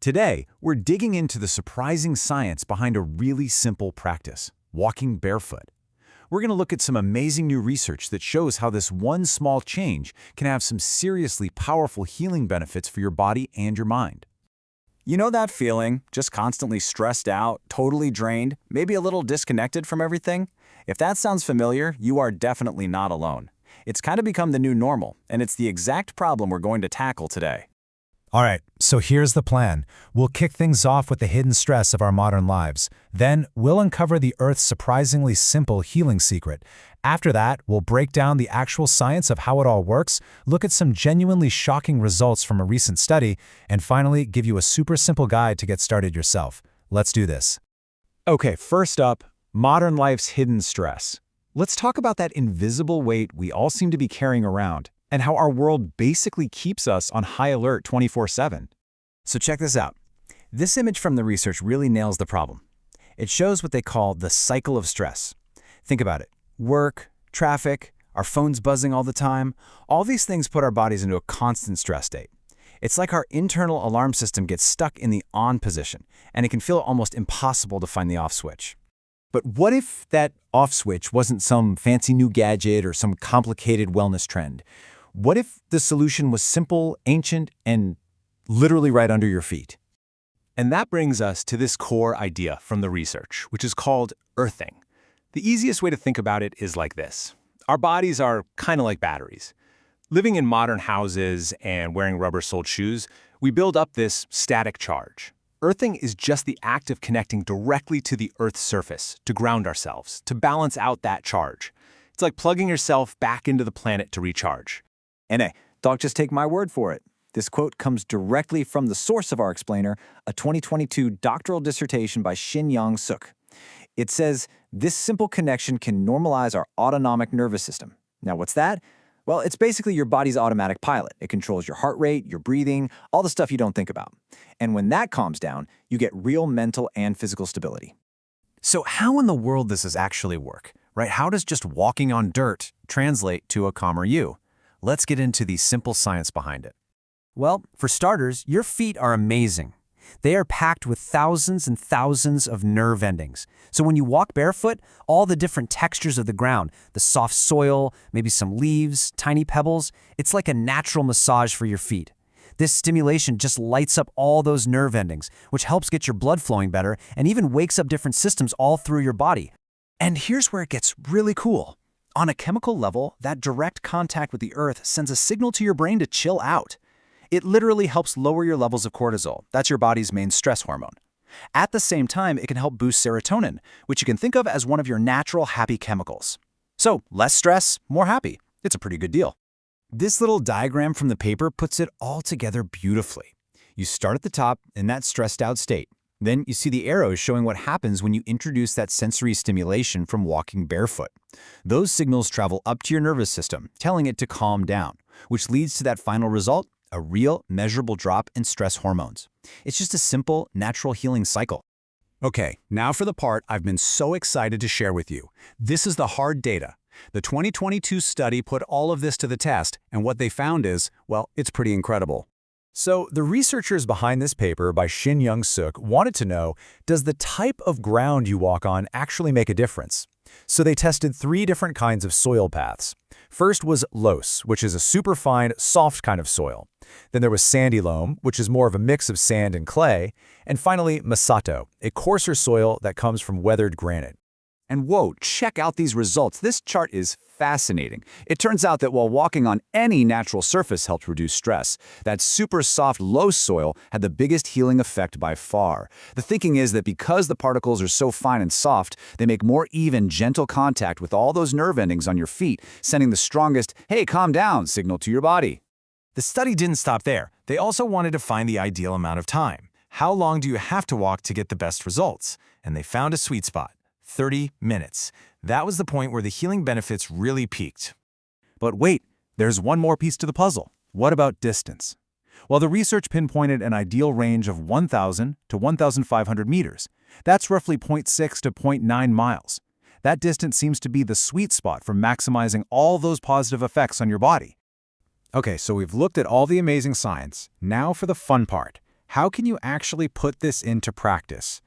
Today, we're digging into the surprising science behind a really simple practice, walking barefoot. We're going to look at some amazing new research that shows how this one small change can have some seriously powerful healing benefits for your body and your mind. You know that feeling, just constantly stressed out, totally drained, maybe a little disconnected from everything? If that sounds familiar, you are definitely not alone. It's kind of become the new normal, and it's the exact problem we're going to tackle today. All right, so here's the plan. We'll kick things off with the hidden stress of our modern lives. Then, we'll uncover the Earth's surprisingly simple healing secret. After that, we'll break down the actual science of how it all works, look at some genuinely shocking results from a recent study, and finally, give you a super simple guide to get started yourself. Let's do this. Okay, first up, modern life's hidden stress. Let's talk about that invisible weight we all seem to be carrying around, and how our world basically keeps us on high alert 24/7. So check this out. This image from the research really nails the problem. It shows what they call the cycle of stress. Think about it. Work, traffic, our phones buzzing all the time, all these things put our bodies into a constant stress state. It's like our internal alarm system gets stuck in the on position, and it can feel almost impossible to find the off switch. But what if that off switch wasn't some fancy new gadget or some complicated wellness trend? What if the solution was simple, ancient, and literally right under your feet? And that brings us to this core idea from the research, which is called earthing. The easiest way to think about it is like this. Our bodies are kind of like batteries. Living in modern houses and wearing rubber-soled shoes, we build up this static charge. Earthing is just the act of connecting directly to the Earth's surface to ground ourselves, to balance out that charge. It's like plugging yourself back into the planet to recharge. And hey, don't just take my word for it. This quote comes directly from the source of our explainer, a 2022 doctoral dissertation by Shin-Young Suk. It says, this simple connection can normalize our autonomic nervous system. Now, what's that? Well, it's basically your body's automatic pilot. It controls your heart rate, your breathing, all the stuff you don't think about. And when that calms down, you get real mental and physical stability. So how in the world does this actually work, right? How does just walking on dirt translate to a calmer you? Let's get into the simple science behind it. Well, for starters, your feet are amazing. They are packed with thousands and thousands of nerve endings. So when you walk barefoot, all the different textures of the ground, the soft soil, maybe some leaves, tiny pebbles, it's like a natural massage for your feet. This stimulation just lights up all those nerve endings, which helps get your blood flowing better and even wakes up different systems all through your body. And here's where it gets really cool. On a chemical level, that direct contact with the earth sends a signal to your brain to chill out. It literally helps lower your levels of cortisol. That's your body's main stress hormone. At the same time, it can help boost serotonin, which you can think of as one of your natural happy chemicals. So, less stress, more happy. It's a pretty good deal. This little diagram from the paper puts it all together beautifully. You start at the top in that stressed out state. Then you see the arrows showing what happens when you introduce that sensory stimulation from walking barefoot. Those signals travel up to your nervous system, telling it to calm down, which leads to that final result, a real, measurable drop in stress hormones. It's just a simple, natural healing cycle. Okay, now for the part I've been so excited to share with you. This is the hard data. The 2022 study put all of this to the test, and what they found is, well, it's pretty incredible. So the researchers behind this paper by Shin-Young Suk wanted to know, does the type of ground you walk on actually make a difference? So they tested 3 different kinds of soil paths. First was loess, which is a superfine, soft kind of soil. Then there was sandy loam, which is more of a mix of sand and clay. And finally, masato, a coarser soil that comes from weathered granite. And whoa, check out these results. This chart is fascinating. It turns out that while walking on any natural surface helped reduce stress, that super soft, loess soil had the biggest healing effect by far. The thinking is that because the particles are so fine and soft, they make more even, gentle contact with all those nerve endings on your feet, sending the strongest, hey, calm down signal to your body. The study didn't stop there. They also wanted to find the ideal amount of time. How long do you have to walk to get the best results? And they found a sweet spot. 30 minutes. That was the point where the healing benefits really peaked. But wait, there's one more piece to the puzzle. What about distance? Well, the research pinpointed an ideal range of 1,000 to 1,500 meters. That's roughly 0.6 to 0.9 miles. That distance seems to be the sweet spot for maximizing all those positive effects on your body. Okay, so we've looked at all the amazing science. Now for the fun part. How can you actually put this into practice?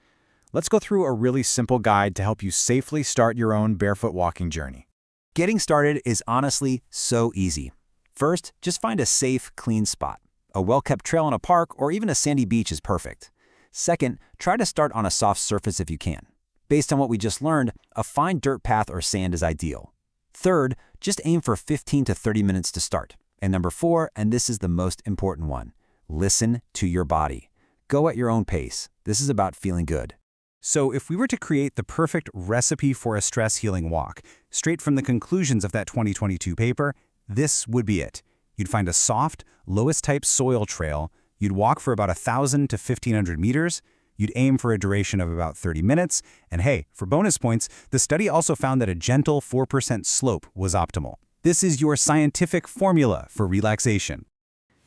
Let's go through a really simple guide to help you safely start your own barefoot walking journey. Getting started is honestly so easy. First, just find a safe, clean spot. A well-kept trail in a park or even a sandy beach is perfect. Second, try to start on a soft surface if you can. Based on what we just learned, a fine dirt path or sand is ideal. Third, just aim for 15 to 30 minutes to start. And number 4, and this is the most important one, listen to your body. Go at your own pace. This is about feeling good. So if we were to create the perfect recipe for a stress healing walk, straight from the conclusions of that 2022 paper, this would be it. You'd find a soft, lowest-type soil trail. You'd walk for about 1,000 to 1,500 meters. You'd aim for a duration of about 30 minutes. And hey, for bonus points, the study also found that a gentle 4% slope was optimal. This is your scientific formula for relaxation.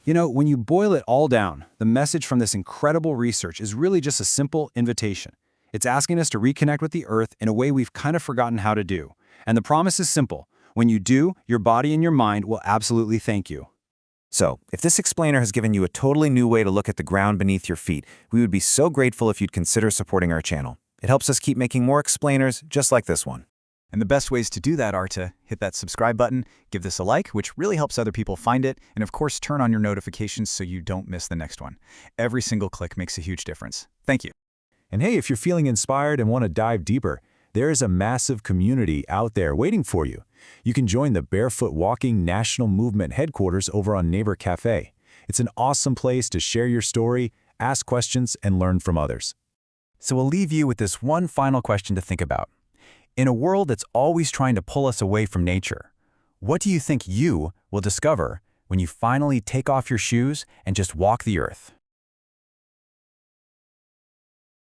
You know, when you boil it all down, the message from this incredible research is really just a simple invitation. It's asking us to reconnect with the earth in a way we've kind of forgotten how to do. And the promise is simple. When you do, your body and your mind will absolutely thank you. So, if this explainer has given you a totally new way to look at the ground beneath your feet, we would be so grateful if you'd consider supporting our channel. It helps us keep making more explainers just like this one. And the best ways to do that are to hit that subscribe button, give this a like, which really helps other people find it, and of course turn on your notifications so you don't miss the next one. Every single click makes a huge difference. Thank you. And hey, if you're feeling inspired and want to dive deeper, there is a massive community out there waiting for you. You can join the Barefoot Walking National Movement headquarters over on Neighbor Cafe. It's an awesome place to share your story, ask questions, and learn from others. So we'll leave you with this one final question to think about. In a world that's always trying to pull us away from nature, what do you think you will discover when you finally take off your shoes and just walk the earth?